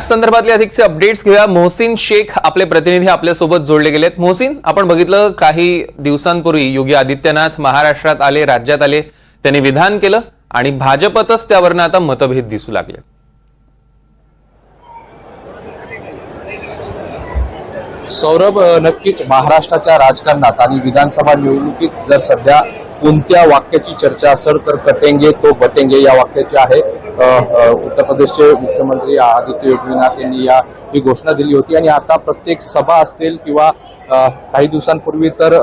संदर्भातले अधिकचे अपडेट्स घेऊया। मोहसिन शेख आपले प्रतिनिधी आपल्या सोबत जोडले गेलेत। मोहसिन, आपण बघितलं काही दिवसांपूर्वी योगी आदित्यनाथ महाराष्ट्रात आले, राज्यात आले, त्यांनी विधान केलं आणि भाजपतच त्यावरनं आता मतभेद दिसू लागले। सौरभ, नक्कीच महाराष्ट्राच्या राजकारणात आणि विधानसभा निवडणुकीत जर सध्या कोणत्या वाक्याची चर्चा असेल तर कटेंगे तो बटेंगे या वाक्याची आहे। उत्तर प्रदेशचे मुख्यमंत्री आदित्य योगीनाथ यांनी ही घोषणा दिली होती आणि आता प्रत्येक सभा असतील किंवा काही दिवसांपूर्वी तर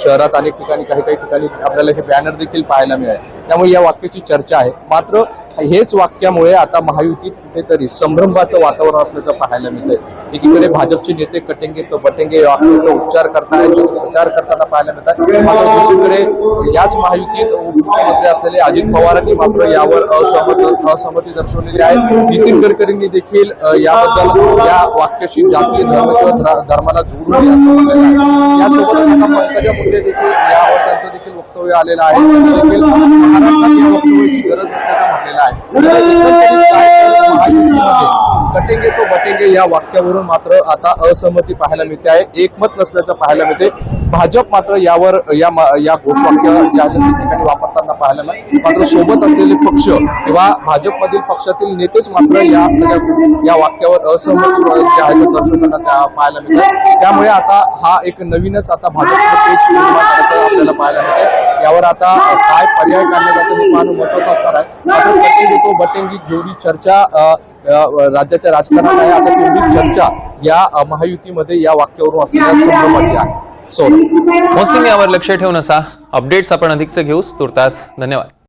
शहरात अनेक ठिकाणी काही ठिकाणी आपल्याला हे बॅनर देखील पाहायला मिळाले। त्यामुळे या वाक्याची चर्चा आहे। मात्र हेच वाक्यामुळे आता महायुतीत कुठेतरी संभ्रमाचं वातावरण असल्याचं पाहायला मिळतंय। एकीकडे भाजपचे नेते कटेंगे तो बटेंगे या वाक्याचा उच्चार करतायत, प्रचार करताना पाहायला मिळतात। मात्र दुसरीकडे याच महायुतीत मुख्यमंत्री असलेले अजित पवारांनी मात्र यावर असहमती दर्शवलेली आहे। नितीन गडकरींनी देखील याबद्दल या वाक्याशी जातीय धर्म किंवा धर्माला जोडू नये असं म्हटलेलं आहे। यासोबतच आता पंकजा मुंडे देखील यावर त्यांचं देखील वक्तव्य आलेलं आहे। देखील महाराष्ट्रात या वक्तव्याची गरज नसल्याचं म्हटलेलं आहे। कटेंगे तो बटेंगे या वाक्यावरून मात्र आता असहमती पाहायला मिळते आहे, एकमत नसल्याचं पाहायला मिळते। भाजप मात्र यावर या घोषवाक्य या ठिकाणी वापरताना पाहायला मिळते। मात्र सोबत असलेले पक्ष किंवा भाजपमधील पक्षातील नेतेच मात्र या सगळ्या या वाक्यावर असहमती जे आहे ते दर्शवताना पाहायला मिळते। त्यामुळे आता हा एक नवीनच आता भाजपमध्ये आपल्याला पाहायला मिळते। यावर आता काय पर्याय काढले जाते हे पाहणं महत्त्वाचं असणार आहे। मात्र कटेंगे तो बटेंगे जेवढी चर्चा राज्याच्या राजकारणात आहे, आता तेवढी चर्चा या महायुतीमध्ये या वाक्यावरून असलेल्या संभ्रमाची आहे। मोहसिन, यावर लक्ष ठेवून असा अपडेट्स आपण अधिकचे घेऊस। तुर्तास धन्यवाद।